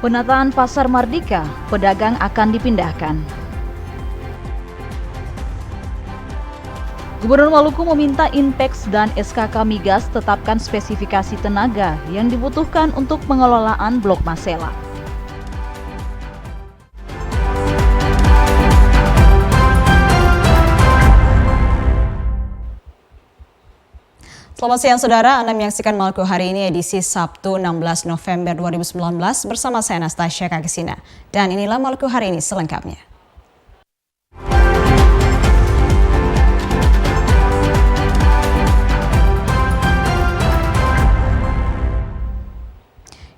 Penataan Pasar Mardika, pedagang akan dipindahkan. Gubernur Maluku meminta Inpex dan SKK Migas tetapkan spesifikasi tenaga yang dibutuhkan untuk pengelolaan Blok Masela. Selamat siang saudara, Anda menyaksikan Maluku hari ini edisi Sabtu 16 November 2019 bersama saya Anastasia Kagesina. Dan inilah Maluku hari ini selengkapnya.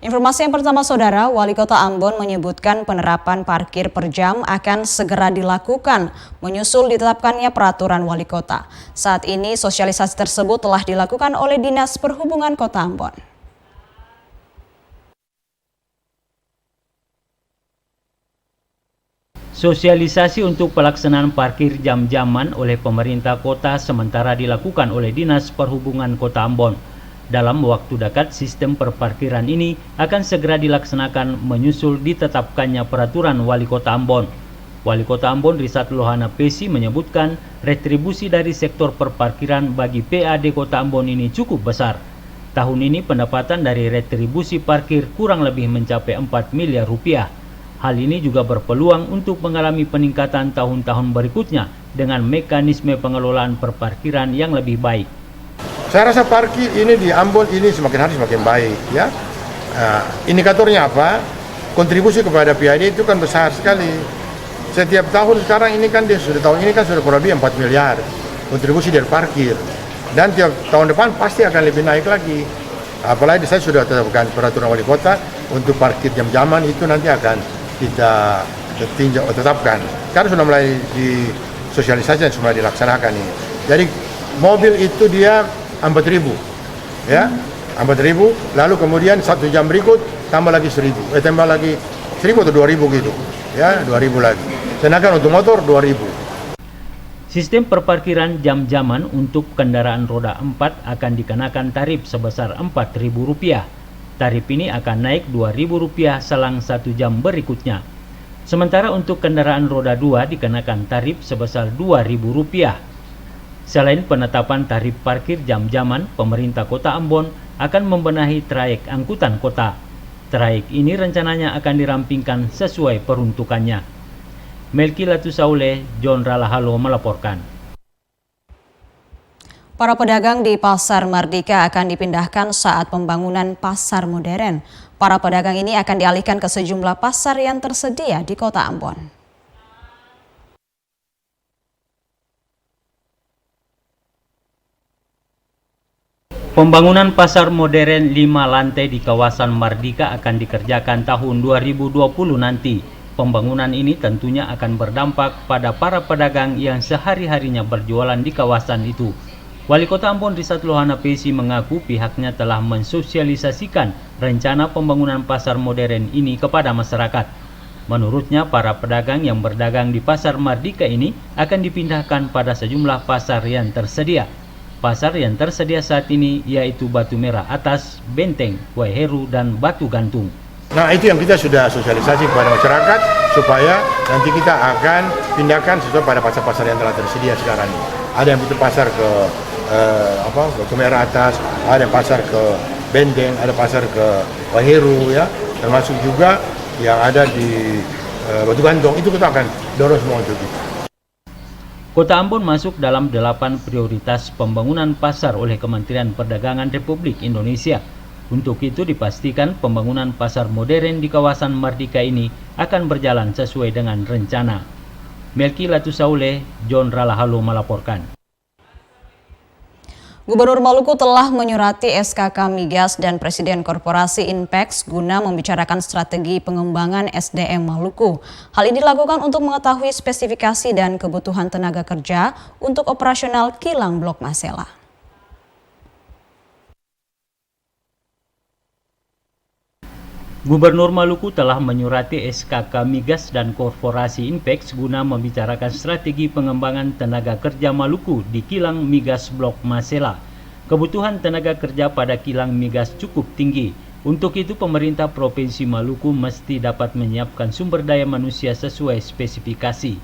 Informasi yang pertama saudara, Wali Kota Ambon menyebutkan penerapan parkir per jam akan segera dilakukan menyusul ditetapkannya peraturan Wali Kota. Saat ini sosialisasi tersebut telah dilakukan oleh Dinas Perhubungan Kota Ambon. Sosialisasi untuk pelaksanaan parkir jam-jaman oleh pemerintah kota sementara dilakukan oleh Dinas Perhubungan Kota Ambon. Dalam waktu dekat, sistem perparkiran ini akan segera dilaksanakan menyusul ditetapkannya peraturan Wali Kota Ambon. Wali Kota Ambon Risat Lohana Pesi menyebutkan retribusi dari sektor perparkiran bagi PAD Kota Ambon ini cukup besar. Tahun ini pendapatan dari retribusi parkir kurang lebih mencapai 4 miliar rupiah. Hal ini juga berpeluang untuk mengalami peningkatan tahun-tahun berikutnya dengan mekanisme pengelolaan perparkiran yang lebih baik. Saya rasa parkir ini di Ambon ini semakin hari semakin baik, ya. Indikatornya apa? Kontribusi kepada PAD itu kan besar sekali. Setiap tahun sekarang ini kan tahun ini kan sudah kurang lebih 4 miliar kontribusi dari parkir. Dan tiap tahun depan pasti akan lebih naik lagi. Apalagi saya sudah tetapkan peraturan wali kota untuk parkir jam-jaman itu nanti akan kita tetapkan. Karena sudah mulai disosialisasi dan sudah dilaksanakan ini. Jadi mobil itu dia 4.000, ya, 4.000. Lalu kemudian 1 jam berikut tambah lagi 1.000, tambah lagi 1.000 atau 2.000 gitu, ya, 2.000 lagi. Sedangkan untuk motor 2.000. Sistem perparkiran jam-jaman untuk kendaraan roda 4 akan dikenakan tarif sebesar Rp4.000. Tarif ini akan naik Rp2.000 selang 1 jam berikutnya. Sementara untuk kendaraan roda 2 dikenakan tarif sebesar Rp2.000. Selain penetapan tarif parkir jam-jaman, pemerintah Kota Ambon akan membenahi trayek angkutan kota. Trayek ini rencananya akan dirampingkan sesuai peruntukannya. Melki Latusaule, John Ralahalo melaporkan. Para pedagang di Pasar Mardika akan dipindahkan saat pembangunan pasar modern. Para pedagang ini akan dialihkan ke sejumlah pasar yang tersedia di Kota Ambon. Pembangunan pasar modern 5 lantai di kawasan Mardika akan dikerjakan tahun 2020 nanti. Pembangunan ini tentunya akan berdampak pada para pedagang yang sehari-harinya berjualan di kawasan itu. Wali Kota Ambon Risat Lohana Pesi mengaku pihaknya telah mensosialisasikan rencana pembangunan pasar modern ini kepada masyarakat. Menurutnya, para pedagang yang berdagang di pasar Mardika ini akan dipindahkan pada sejumlah pasar yang tersedia. Pasar yang tersedia saat ini yaitu Batu Merah Atas, Benteng, Waiheru, dan Batu Gantung. Nah, itu yang kita sudah sosialisasi kepada masyarakat supaya nanti kita akan pindahkan sesuai pada pasar-pasar yang telah tersedia sekarang ini. Ada yang butuh pasar ke Batu Merah Atas, ada yang pasar ke Benteng, ada pasar ke Waiheru, ya, termasuk juga yang ada di Batu Gantung. Itu kita akan dorong semua untuk itu. Kota Ambon masuk dalam 8 prioritas pembangunan pasar oleh Kementerian Perdagangan Republik Indonesia. Untuk itu dipastikan pembangunan pasar modern di kawasan Mardika ini akan berjalan sesuai dengan rencana. Melki Latusaule, John Ralahalo melaporkan. Gubernur Maluku telah menyurati SKK Migas dan Presiden Korporasi Inpex guna membicarakan strategi pengembangan SDM Maluku. Hal ini dilakukan untuk mengetahui spesifikasi dan kebutuhan tenaga kerja untuk operasional kilang Blok Masela. Gubernur Maluku telah menyurati SKK Migas dan Korporasi Inpex guna membicarakan strategi pengembangan tenaga kerja Maluku di kilang migas Blok Masela. Kebutuhan tenaga kerja pada kilang migas cukup tinggi. Untuk itu, pemerintah Provinsi Maluku mesti dapat menyiapkan sumber daya manusia sesuai spesifikasi.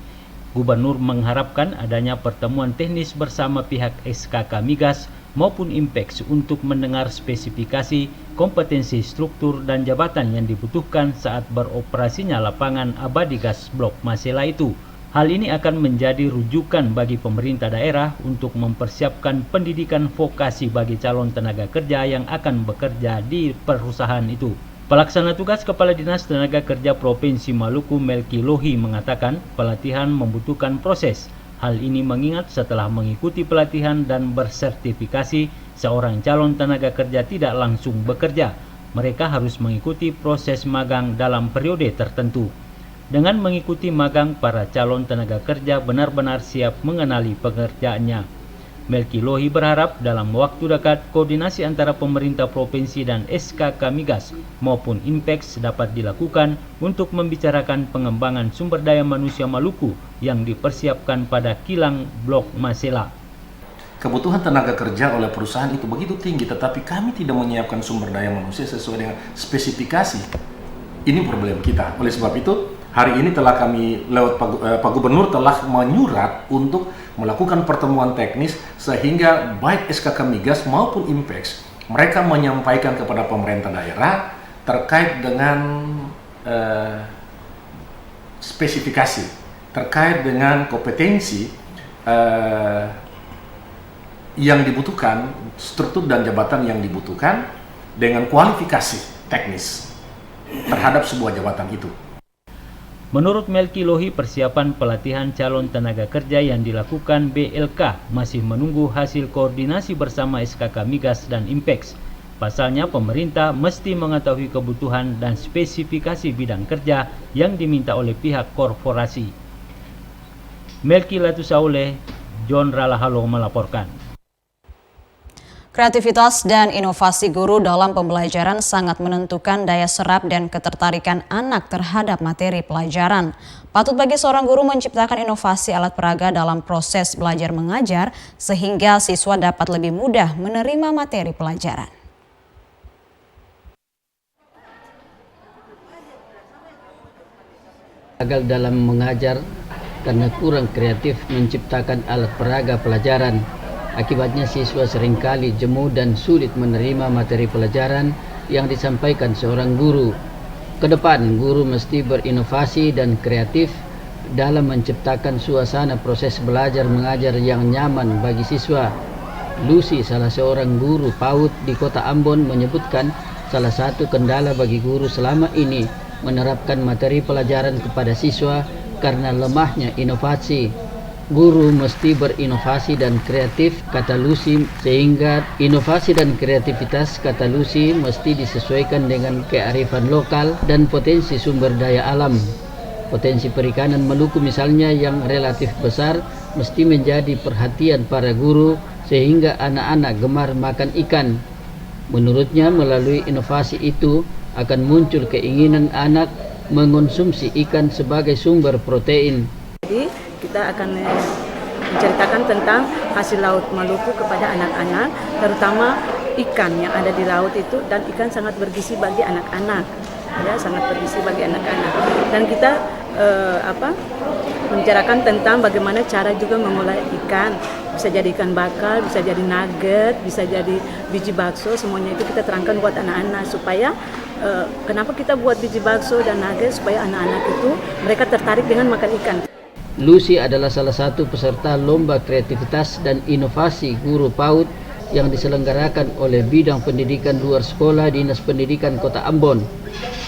Gubernur mengharapkan adanya pertemuan teknis bersama pihak SKK Migas maupun INPEX untuk mendengar spesifikasi, kompetensi struktur dan jabatan yang dibutuhkan saat beroperasinya lapangan abadi gas blok Masela itu. Hal ini akan menjadi rujukan bagi pemerintah daerah untuk mempersiapkan pendidikan vokasi bagi calon tenaga kerja yang akan bekerja di perusahaan itu. Pelaksana tugas Kepala Dinas Tenaga Kerja Provinsi Maluku Melki Lohi mengatakan pelatihan membutuhkan proses. Hal ini mengingat setelah mengikuti pelatihan dan bersertifikasi, seorang calon tenaga kerja tidak langsung bekerja. Mereka harus mengikuti proses magang dalam periode tertentu. Dengan mengikuti magang, para calon tenaga kerja benar-benar siap mengenali pekerjaannya. Melki Lohi berharap dalam waktu dekat koordinasi antara pemerintah provinsi dan SKK Migas maupun INPEX dapat dilakukan untuk membicarakan pengembangan sumber daya manusia Maluku yang dipersiapkan pada kilang blok Masela. Kebutuhan tenaga kerja oleh perusahaan itu begitu tinggi, tetapi kami tidak menyiapkan sumber daya manusia sesuai dengan spesifikasi. Ini problem kita. Oleh sebab itu, hari ini telah kami lewat Pak Gubernur telah menyurat untuk melakukan pertemuan teknis sehingga baik SKK Migas maupun INPEX mereka menyampaikan kepada pemerintah daerah terkait dengan spesifikasi, terkait dengan kompetensi yang dibutuhkan, struktur dan jabatan yang dibutuhkan dengan kualifikasi teknis terhadap sebuah jabatan itu. Menurut Melki Lohi, persiapan pelatihan calon tenaga kerja yang dilakukan BLK masih menunggu hasil koordinasi bersama SKK Migas dan INPEX. Pasalnya, pemerintah mesti mengetahui kebutuhan dan spesifikasi bidang kerja yang diminta oleh pihak korporasi. Melki Latusaule, John Ralahalo melaporkan. Kreativitas dan inovasi guru dalam pembelajaran sangat menentukan daya serap dan ketertarikan anak terhadap materi pelajaran. Patut bagi seorang guru menciptakan inovasi alat peraga dalam proses belajar mengajar sehingga siswa dapat lebih mudah menerima materi pelajaran. Gagal dalam mengajar karena kurang kreatif menciptakan alat peraga pelajaran. Akibatnya siswa seringkali jemu dan sulit menerima materi pelajaran yang disampaikan seorang guru. Kedepan, guru mesti berinovasi dan kreatif dalam menciptakan suasana proses belajar mengajar yang nyaman bagi siswa. Lucy, salah seorang guru PAUD di Kota Ambon, menyebutkan salah satu kendala bagi guru selama ini menerapkan materi pelajaran kepada siswa karena lemahnya inovasi. Guru mesti berinovasi dan kreatif, kata Lucy, sehingga inovasi dan kreativitas, kata Lucy, mesti disesuaikan dengan kearifan lokal dan potensi sumber daya alam. Potensi perikanan Maluku misalnya yang relatif besar mesti menjadi perhatian para guru sehingga anak-anak gemar makan ikan. Menurutnya, melalui inovasi itu akan muncul keinginan anak mengonsumsi ikan sebagai sumber protein. Jadi kita akan menceritakan tentang hasil laut Maluku kepada anak-anak, terutama ikan yang ada di laut itu, dan ikan sangat bergizi bagi anak-anak, ya, sangat bergizi bagi anak-anak. Dan kita membicarakan tentang bagaimana cara juga mengolah ikan, bisa jadi ikan bakar, bisa jadi nugget, bisa jadi biji bakso, semuanya itu kita terangkan buat anak-anak supaya kenapa kita buat biji bakso dan nugget, supaya anak-anak itu mereka tertarik dengan makan ikan. Lucy adalah salah satu peserta Lomba Kreativitas dan Inovasi Guru PAUD yang diselenggarakan oleh Bidang Pendidikan Luar Sekolah Dinas Pendidikan Kota Ambon.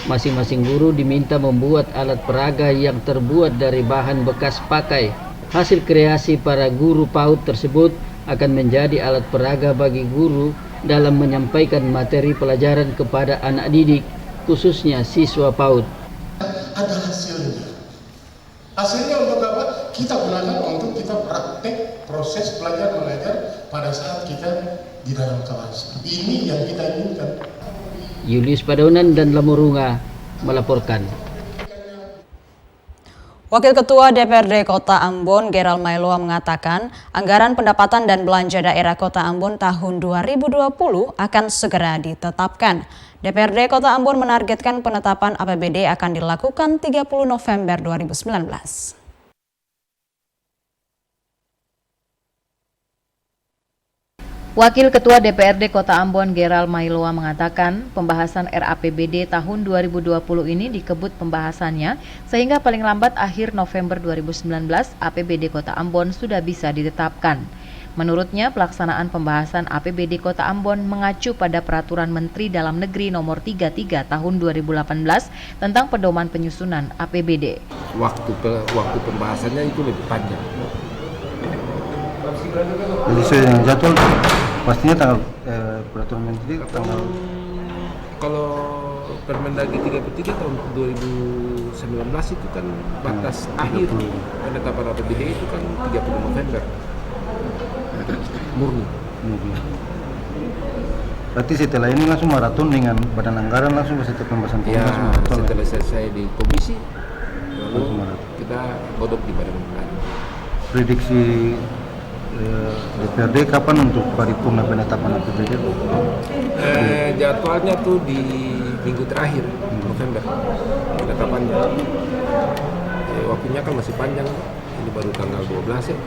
Masing-masing guru diminta membuat alat peraga yang terbuat dari bahan bekas pakai. Hasil kreasi para guru PAUD tersebut akan menjadi alat peraga bagi guru dalam menyampaikan materi pelajaran kepada anak didik, khususnya siswa PAUD. Ada hasilnya. Hasilnya untuk apa? Kita gunakan untuk kita praktek proses belajar mengajar pada saat kita di dalam kelas. Ini yang kita inginkan. Julius Padonan dan Lamurunga melaporkan. Wakil Ketua DPRD Kota Ambon, Gerald Mailoa, mengatakan anggaran pendapatan dan belanja daerah Kota Ambon tahun 2020 akan segera ditetapkan. DPRD Kota Ambon menargetkan penetapan APBD akan dilakukan 30 November 2019. Wakil Ketua DPRD Kota Ambon Geral Mailoa mengatakan pembahasan RAPBD tahun 2020 ini dikebut pembahasannya sehingga paling lambat akhir November 2019 APBD Kota Ambon sudah bisa ditetapkan. Menurutnya pelaksanaan pembahasan APBD Kota Ambon mengacu pada Peraturan Menteri Dalam Negeri Nomor 33 Tahun 2018 tentang pedoman penyusunan APBD. Waktu pembahasannya itu lebih panjang. Jadi saya jadwal pastinya tanggal peraturan menteri tanggal kalau Permendagri 33 tahun 2019 itu kan batas akhir penetapan APBD itu kan 30 November murni. Berarti setelah ini langsung maraton dengan badan anggaran langsung setelah pembahasan Ya, langsung maraton. setelah selesai di komisi lalu kita godok di badan anggaran. Prediksi DPRD kapan untuk paripurna penetapan APBD? Jadwalnya tuh di minggu terakhir November penetapannya. Waktunya kan masih panjang. Ini baru tanggal 12 ya.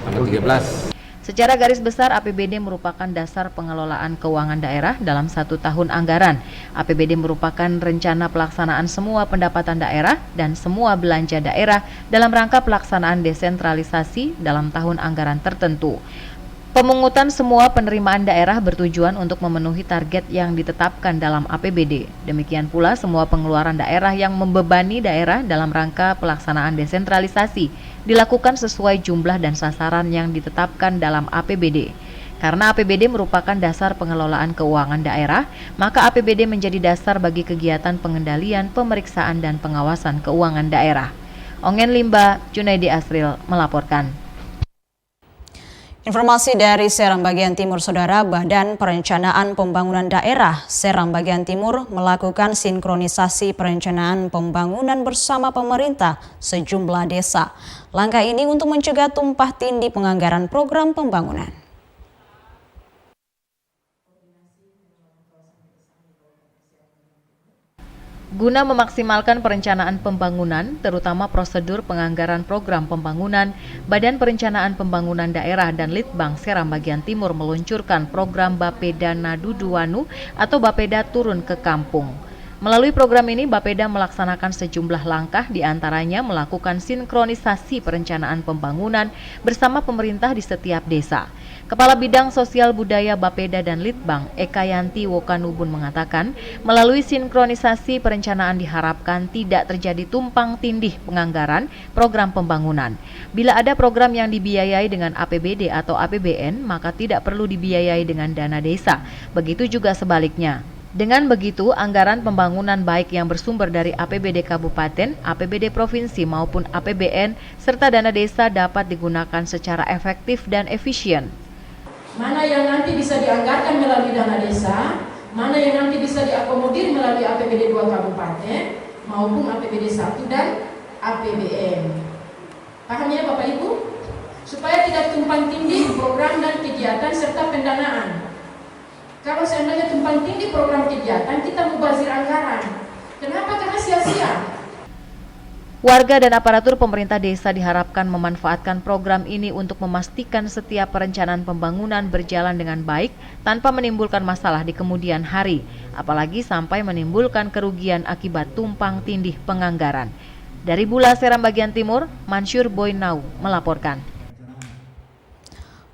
Tanggal 13. Secara garis besar, APBD merupakan dasar pengelolaan keuangan daerah dalam 1 tahun anggaran. APBD merupakan rencana pelaksanaan semua pendapatan daerah dan semua belanja daerah dalam rangka pelaksanaan desentralisasi dalam tahun anggaran tertentu. Pemungutan semua penerimaan daerah bertujuan untuk memenuhi target yang ditetapkan dalam APBD. Demikian pula semua pengeluaran daerah yang membebani daerah dalam rangka pelaksanaan desentralisasi dilakukan sesuai jumlah dan sasaran yang ditetapkan dalam APBD. Karena APBD merupakan dasar pengelolaan keuangan daerah, maka APBD menjadi dasar bagi kegiatan pengendalian, pemeriksaan, dan pengawasan keuangan daerah. Ongen Limba, Junaidi Asril melaporkan. Informasi dari Seram Bagian Timur, Saudara. Badan Perencanaan Pembangunan Daerah Seram Bagian Timur melakukan sinkronisasi perencanaan pembangunan bersama pemerintah sejumlah desa. Langkah ini untuk mencegah tumpah tindih penganggaran program pembangunan. Guna memaksimalkan perencanaan pembangunan, terutama prosedur penganggaran program pembangunan, Badan Perencanaan Pembangunan Daerah dan Litbang Seram Bagian Timur meluncurkan program Bapeda Naduduanu atau Bapeda Turun ke Kampung. Melalui program ini, Bapeda melaksanakan sejumlah langkah, diantaranya melakukan sinkronisasi perencanaan pembangunan bersama pemerintah di setiap desa. Kepala Bidang Sosial Budaya Bapeda dan Litbang, Ekayanti Wokanubun mengatakan, melalui sinkronisasi perencanaan diharapkan tidak terjadi tumpang tindih penganggaran program pembangunan. Bila ada program yang dibiayai dengan APBD atau APBN, maka tidak perlu dibiayai dengan dana desa. Begitu juga sebaliknya. Dengan begitu, anggaran pembangunan baik yang bersumber dari APBD Kabupaten, APBD Provinsi maupun APBN, serta dana desa dapat digunakan secara efektif dan efisien. Mana yang nanti bisa dianggarkan melalui dana desa, mana yang nanti bisa diakomodir melalui APBD 2 Kabupaten, maupun APBD 1 dan APBN. Paham ya Bapak Ibu? Supaya tidak tumpang tindih program dan kegiatan serta pendanaan. Kalau seandainya tumpang tindih program kegiatan, kita mubazir anggaran. Kenapa? Karena sia-sia. Warga dan aparatur pemerintah desa diharapkan memanfaatkan program ini untuk memastikan setiap perencanaan pembangunan berjalan dengan baik tanpa menimbulkan masalah di kemudian hari, apalagi sampai menimbulkan kerugian akibat tumpang tindih penganggaran. Dari Bula Seram Bagian Timur, Mansyur Boynau melaporkan.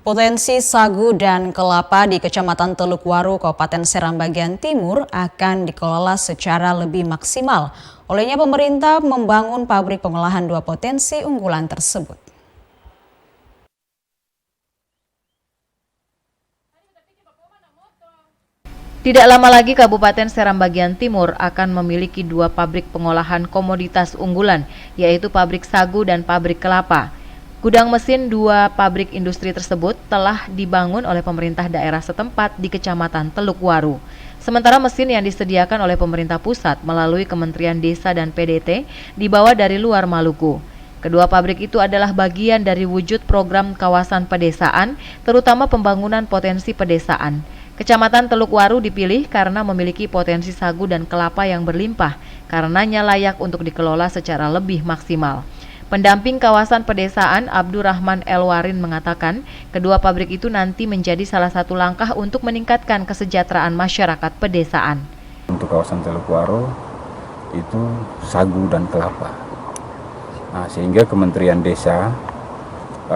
Potensi sagu dan kelapa di Kecamatan Teluk Waru, Kabupaten Seram Bagian Timur akan dikelola secara lebih maksimal. Olehnya pemerintah membangun pabrik pengolahan 2 potensi unggulan tersebut. Tidak lama lagi Kabupaten Seram Bagian Timur akan memiliki 2 pabrik pengolahan komoditas unggulan, yaitu pabrik sagu dan pabrik kelapa. Gudang mesin 2 pabrik industri tersebut telah dibangun oleh pemerintah daerah setempat di Kecamatan Teluk Waru. Sementara mesin yang disediakan oleh pemerintah pusat melalui Kementerian Desa dan PDT dibawa dari luar Maluku. Kedua pabrik itu adalah bagian dari wujud program kawasan pedesaan, terutama pembangunan potensi pedesaan. Kecamatan Teluk Waru dipilih karena memiliki potensi sagu dan kelapa yang berlimpah, karenanya layak untuk dikelola secara lebih maksimal. Pendamping kawasan pedesaan Abdurrahman Elwarin mengatakan, kedua pabrik itu nanti menjadi salah satu langkah untuk meningkatkan kesejahteraan masyarakat pedesaan. Untuk kawasan Teluk Waru itu sagu dan kelapa. Nah, sehingga Kementerian Desa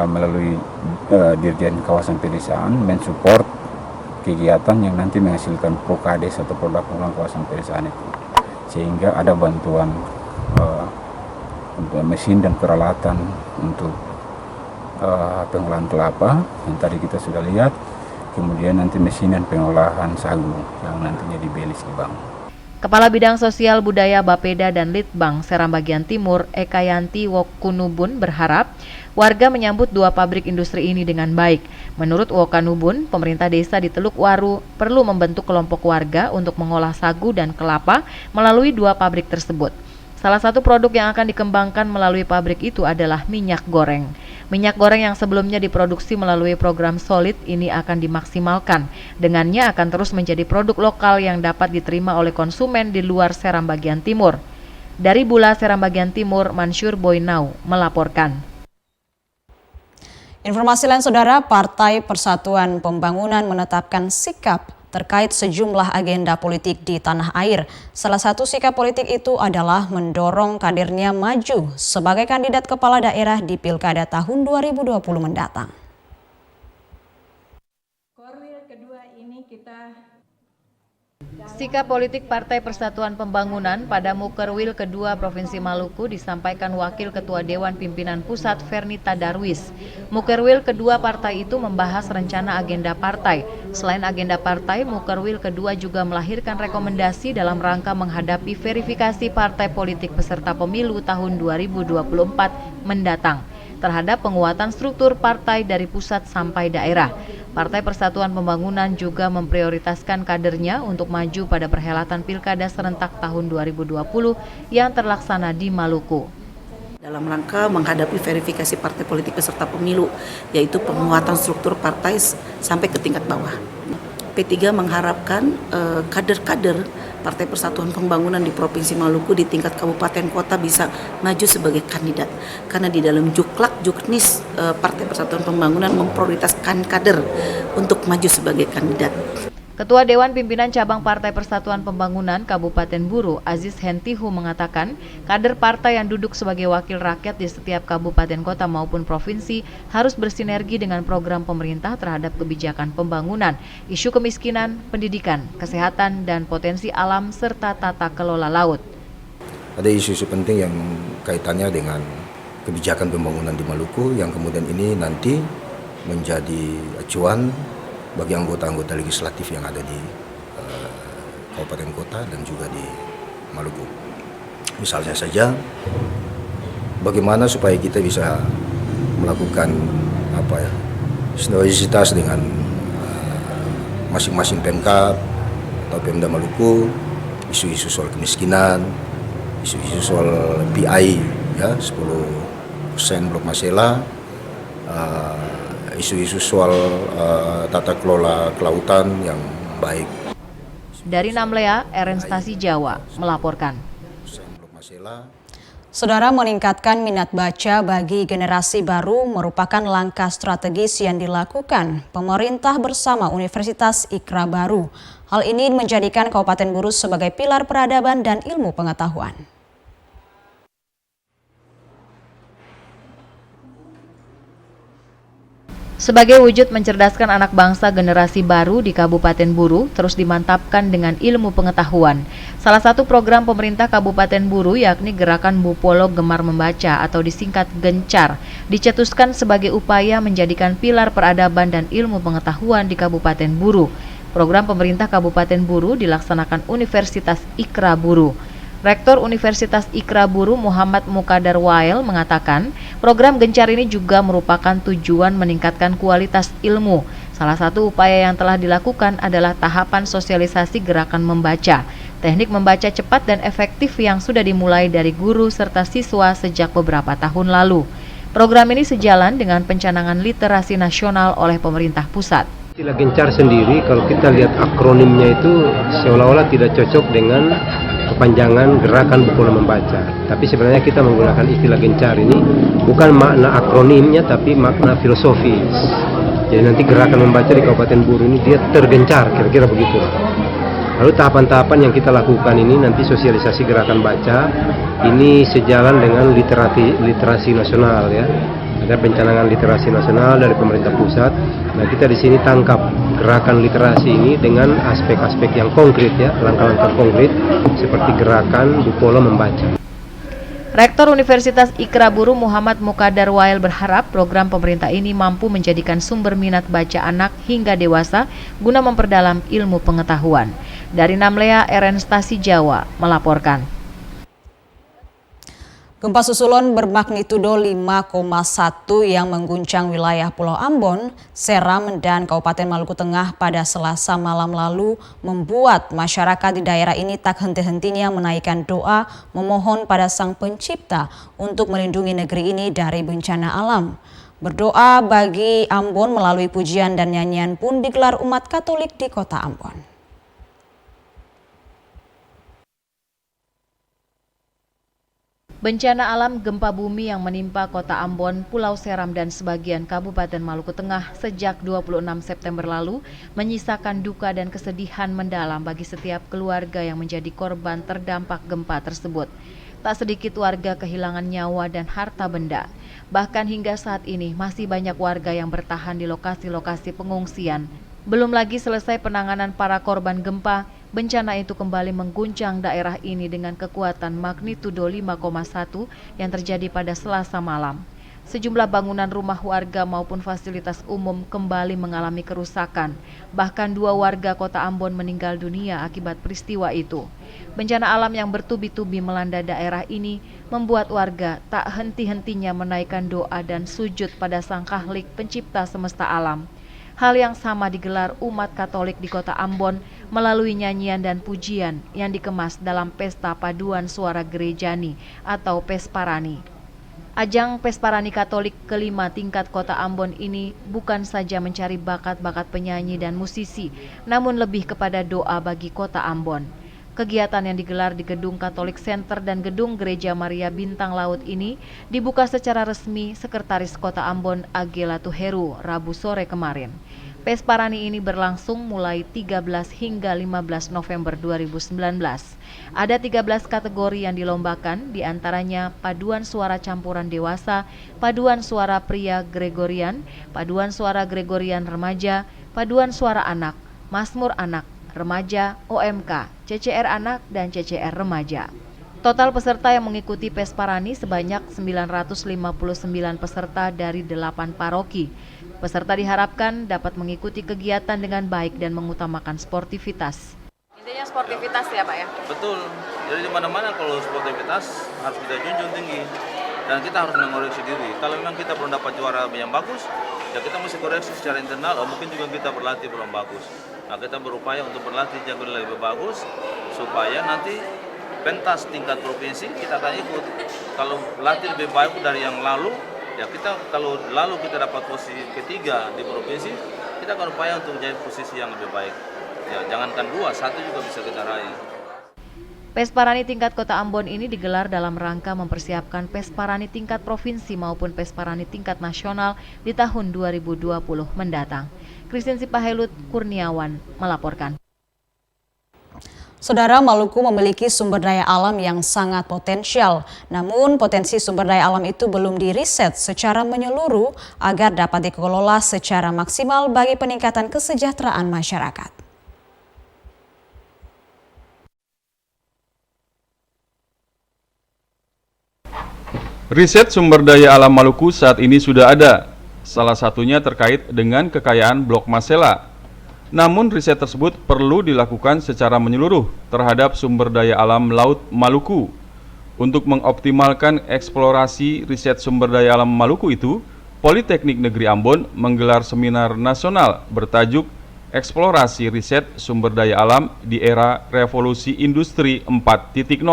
melalui Dirjen Kawasan Pedesaan mensupport kegiatan yang nanti menghasilkan POKADES atau produk unggulan kawasan pedesaan itu. Sehingga ada bantuan mesin dan peralatan untuk pengolahan kelapa yang tadi kita sudah lihat, kemudian nanti mesin dan pengolahan sagu yang nantinya di Belis di Bang. Kepala Bidang Sosial Budaya Bapeda dan Litbang Seram Bagian Timur Ekayanti Wokunubun berharap warga menyambut dua pabrik industri ini dengan baik. Menurut Wokunubun, pemerintah desa di Teluk Waru perlu membentuk kelompok warga untuk mengolah sagu dan kelapa melalui dua pabrik tersebut. Salah satu produk yang akan dikembangkan melalui pabrik itu adalah minyak goreng. Minyak goreng yang sebelumnya diproduksi melalui program Solid ini akan dimaksimalkan. Dengannya akan terus menjadi produk lokal yang dapat diterima oleh konsumen di luar Seram Bagian Timur. Dari Bula Seram Bagian Timur, Mansyur Boynau melaporkan. Informasi lain, Saudara, Partai Persatuan Pembangunan menetapkan sikap terkait sejumlah agenda politik di tanah air. Salah satu sikap politik itu adalah mendorong kadernya maju sebagai kandidat kepala daerah di Pilkada tahun 2020 mendatang. Sikap politik Partai Persatuan Pembangunan pada Mukerwil kedua Provinsi Maluku disampaikan Wakil Ketua Dewan Pimpinan Pusat Fernita Darwis. Mukerwil kedua partai itu membahas rencana agenda partai. Selain agenda partai, Mukerwil kedua juga melahirkan rekomendasi dalam rangka menghadapi verifikasi partai politik peserta pemilu tahun 2024 mendatang terhadap penguatan struktur partai dari pusat sampai daerah. Partai Persatuan Pembangunan juga memprioritaskan kadernya untuk maju pada perhelatan Pilkada serentak tahun 2020 yang terlaksana di Maluku. Dalam rangka menghadapi verifikasi partai politik peserta pemilu, yaitu penguatan struktur partai sampai ke tingkat bawah. P3 mengharapkan kader-kader Partai Persatuan Pembangunan di Provinsi Maluku di tingkat kabupaten kota bisa maju sebagai kandidat. Karena di dalam juknis Partai Persatuan Pembangunan memprioritaskan kader untuk maju sebagai kandidat. Ketua Dewan Pimpinan Cabang Partai Persatuan Pembangunan Kabupaten Buru, Aziz Hentihu mengatakan, kader partai yang duduk sebagai wakil rakyat di setiap kabupaten kota maupun provinsi harus bersinergi dengan program pemerintah terhadap kebijakan pembangunan, isu kemiskinan, pendidikan, kesehatan, dan potensi alam serta tata kelola laut. Ada isu-isu penting yang kaitannya dengan kebijakan pembangunan di Maluku yang kemudian ini nanti menjadi acuan bagi anggota-anggota legislatif yang ada di kabupaten kota dan juga di Maluku. Misalnya saja, bagaimana supaya kita bisa melakukan sinergisitas dengan masing-masing Pemkab atau Pemda Maluku, isu-isu soal kemiskinan, isu-isu soal PI, ya 10% Blok Masela, isu-isu soal tata kelola kelautan yang baik. Dari Namlea, Erenstasi Jawa melaporkan. Saudara, meningkatkan minat baca bagi generasi baru merupakan langkah strategis yang dilakukan pemerintah bersama Universitas Ikra Baru. Hal ini menjadikan Kabupaten Buru sebagai pilar peradaban dan ilmu pengetahuan. Sebagai wujud mencerdaskan anak bangsa, generasi baru di Kabupaten Buru terus dimantapkan dengan ilmu pengetahuan. Salah satu program pemerintah Kabupaten Buru yakni Gerakan Bupolo Gemar Membaca atau disingkat Gencar, dicetuskan sebagai upaya menjadikan pilar peradaban dan ilmu pengetahuan di Kabupaten Buru. Program pemerintah Kabupaten Buru dilaksanakan Universitas Ikra Buru. Rektor Universitas Ikra Buru Muhammad Mukadar Wael mengatakan, program Gencar ini juga merupakan tujuan meningkatkan kualitas ilmu. Salah satu upaya yang telah dilakukan adalah tahapan sosialisasi gerakan membaca, teknik membaca cepat dan efektif yang sudah dimulai dari guru serta siswa sejak beberapa tahun lalu. Program ini sejalan dengan pencanangan literasi nasional oleh pemerintah pusat. Istilah gencar sendiri kalau kita lihat akronimnya itu seolah-olah tidak cocok dengan kepanjangan gerakan Bupola Membaca. Tapi sebenarnya kita menggunakan istilah gencar ini bukan makna akronimnya tapi makna filosofis. Jadi nanti gerakan membaca di Kabupaten Buru ini dia tergencar, kira-kira begitu. Lalu tahapan-tahapan yang kita lakukan ini nanti sosialisasi gerakan baca ini sejalan dengan literasi nasional ya. Ada pencanangan literasi nasional dari pemerintah pusat. Nah, kita di sini tangkap gerakan literasi ini dengan aspek-aspek yang konkret ya, langkah-langkah konkret seperti gerakan Bupola Membaca. Rektor Universitas Ikra Buru Muhammad Mukadar Wael berharap program pemerintah ini mampu menjadikan sumber minat baca anak hingga dewasa guna memperdalam ilmu pengetahuan. Dari Namlea, RN Stasi Jawa melaporkan. Gempa susulan bermagnitudo 5,1 yang mengguncang wilayah Pulau Ambon, Seram, dan Kabupaten Maluku Tengah pada Selasa malam lalu membuat masyarakat di daerah ini tak henti-hentinya menaikkan doa memohon pada Sang Pencipta untuk melindungi negeri ini dari bencana alam. Berdoa bagi Ambon melalui pujian dan nyanyian pun digelar umat Katolik di kota Ambon. Bencana alam gempa bumi yang menimpa kota Ambon, Pulau Seram, dan sebagian Kabupaten Maluku Tengah sejak 26 September lalu menyisakan duka dan kesedihan mendalam bagi setiap keluarga yang menjadi korban terdampak gempa tersebut. Tak sedikit warga kehilangan nyawa dan harta benda. Bahkan hingga saat ini masih banyak warga yang bertahan di lokasi-lokasi pengungsian. Belum lagi selesai penanganan para korban gempa, bencana itu kembali mengguncang daerah ini dengan kekuatan magnitudo 5,1 yang terjadi pada Selasa malam. Sejumlah bangunan rumah warga maupun fasilitas umum kembali mengalami kerusakan. Bahkan 2 warga kota Ambon meninggal dunia akibat peristiwa itu. Bencana alam yang bertubi-tubi melanda daerah ini membuat warga tak henti-hentinya menaikkan doa dan sujud pada Sang Khalik Pencipta semesta alam. Hal yang sama digelar umat Katolik di kota Ambon melalui nyanyian dan pujian yang dikemas dalam Pesta Paduan Suara Gerejani atau Pesparani. Ajang Pesparani Katolik kelima tingkat kota Ambon ini bukan saja mencari bakat-bakat penyanyi dan musisi, namun lebih kepada doa bagi kota Ambon. Kegiatan yang digelar di Gedung Katolik Center dan Gedung Gereja Maria Bintang Laut ini dibuka secara resmi Sekretaris Kota Ambon Agela Tuheru Rabu sore kemarin. Pesparani ini berlangsung mulai 13 hingga 15 November 2019. Ada 13 kategori yang dilombakan, diantaranya paduan suara campuran dewasa, paduan suara pria Gregorian, paduan suara Gregorian remaja, paduan suara anak, Mazmur anak, remaja, OMK, CCR anak, dan CCR remaja. Total peserta yang mengikuti Pesparani sebanyak 959 peserta dari 8 paroki. Peserta diharapkan dapat mengikuti kegiatan dengan baik dan mengutamakan sportivitas. Intinya sportivitas ya Pak ya? Betul, jadi di mana-mana kalau sportivitas harus kita junjung tinggi. Dan kita harus mengoreksi diri. Kalau memang kita belum dapat juara yang bagus, ya kita mesti koreksi secara internal, mungkin juga kita berlatih belum bagus. Nah, kita berupaya untuk berlatih jago lebih bagus supaya nanti pentas tingkat provinsi kita akan ikut. Kalau berlatih lebih baik dari yang lalu, ya kita kalau lalu kita dapat posisi ketiga di provinsi, kita akan upaya untuk menjadi posisi yang lebih baik. Ya, jangankan 2, 1 juga bisa kita raih. Pesparani tingkat Kota Ambon ini digelar dalam rangka mempersiapkan Pesparani tingkat provinsi maupun Pesparani tingkat nasional di tahun 2020 mendatang. Christine Sipahelut Kurniawan melaporkan. Saudara, Maluku memiliki sumber daya alam yang sangat potensial. Namun potensi sumber daya alam itu belum diriset secara menyeluruh agar dapat dikelola secara maksimal bagi peningkatan kesejahteraan masyarakat. Riset sumber daya alam Maluku saat ini sudah ada, salah satunya terkait dengan kekayaan Blok Masela. Namun riset tersebut perlu dilakukan secara menyeluruh terhadap sumber daya alam Laut Maluku. Untuk mengoptimalkan eksplorasi riset sumber daya alam Maluku itu, Politeknik Negeri Ambon menggelar seminar nasional bertajuk Eksplorasi Riset Sumber Daya Alam di Era Revolusi Industri 4.0.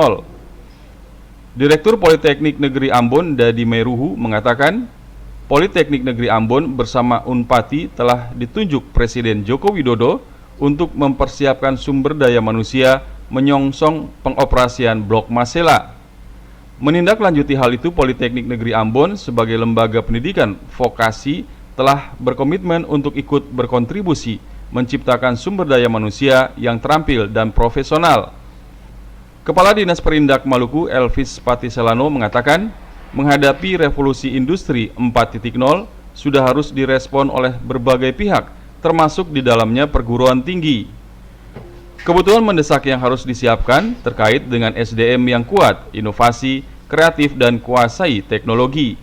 Direktur Politeknik Negeri Ambon, Dadi Meruhu, mengatakan, Politeknik Negeri Ambon bersama Unpati telah ditunjuk Presiden Joko Widodo untuk mempersiapkan sumber daya manusia menyongsong pengoperasian Blok Masela. Menindaklanjuti hal itu, Politeknik Negeri Ambon sebagai lembaga pendidikan vokasi telah berkomitmen untuk ikut berkontribusi menciptakan sumber daya manusia yang terampil dan profesional. Kepala Dinas Perindak Maluku Elvis Patiselano mengatakan, menghadapi revolusi industri 4.0 sudah harus direspon oleh berbagai pihak, termasuk di dalamnya perguruan tinggi. Kebutuhan mendesak yang harus disiapkan terkait dengan SDM yang kuat, inovasi, kreatif, dan kuasai teknologi.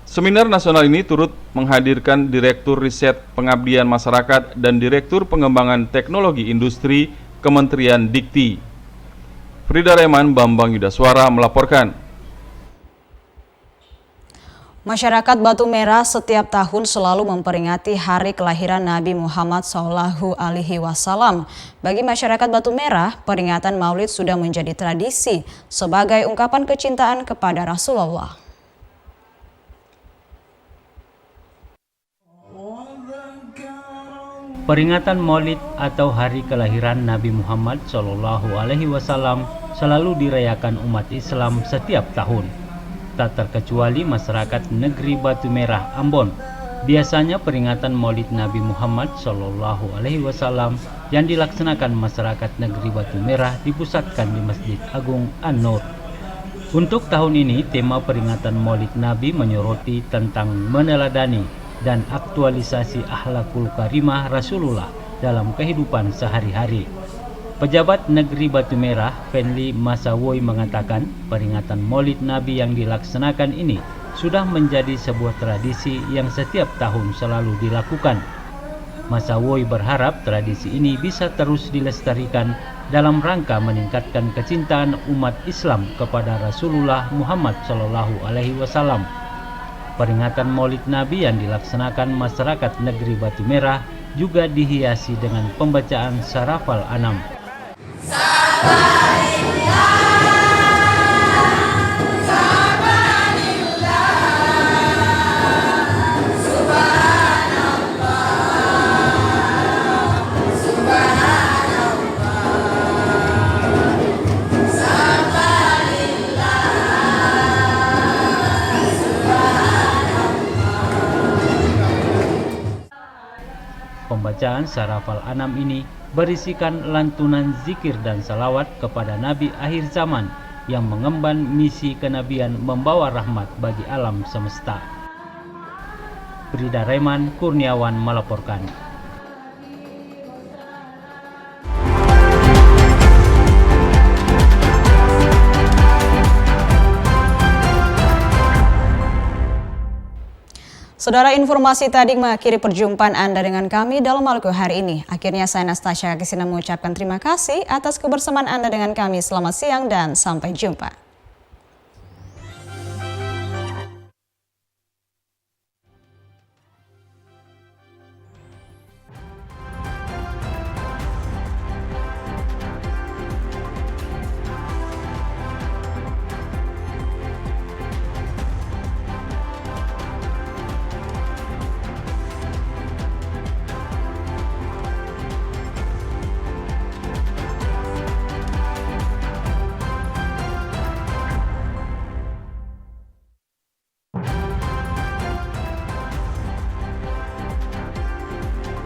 Seminar nasional ini turut menghadirkan Direktur Riset Pengabdian Masyarakat dan Direktur Pengembangan Teknologi Industri Kementerian Dikti. Frida Reman, Bambang Yudaswara melaporkan. Masyarakat Batu Merah setiap tahun selalu memperingati hari kelahiran Nabi Muhammad SAW. Bagi masyarakat Batu Merah, peringatan Maulid sudah menjadi tradisi sebagai ungkapan kecintaan kepada Rasulullah. Peringatan Maulid atau hari kelahiran Nabi Muhammad SAW selalu dirayakan umat Islam setiap tahun. Tak terkecuali masyarakat negeri Batu Merah, Ambon. Biasanya peringatan Maulid Nabi Muhammad SAW yang dilaksanakan masyarakat negeri Batu Merah dipusatkan di Masjid Agung An-Nur. Untuk tahun ini, tema peringatan Maulid Nabi menyoroti tentang meneladani dan aktualisasi akhlakul karimah Rasulullah dalam kehidupan sehari-hari. Pejabat negeri Batu Merah, Penli Masawoy mengatakan peringatan Maulid Nabi yang dilaksanakan ini sudah menjadi sebuah tradisi yang setiap tahun selalu dilakukan. Masawoy berharap tradisi ini bisa terus dilestarikan dalam rangka meningkatkan kecintaan umat Islam kepada Rasulullah Muhammad SAW. Peringatan Maulid Nabi yang dilaksanakan masyarakat negeri Batu Merah juga dihiasi dengan pembacaan Sarafal Anam. Pembacaan Sarafal Anam ini berisikan lantunan zikir dan salawat kepada Nabi akhir zaman yang mengemban misi kenabian membawa rahmat bagi alam semesta. Frida Reman Kurniawan melaporkan. Saudara, informasi tadi mengakhiri perjumpaan Anda dengan kami dalam Maluku hari ini. Akhirnya saya Nastasia Kisina mengucapkan terima kasih atas kebersamaan Anda dengan kami. Selamat siang dan sampai jumpa.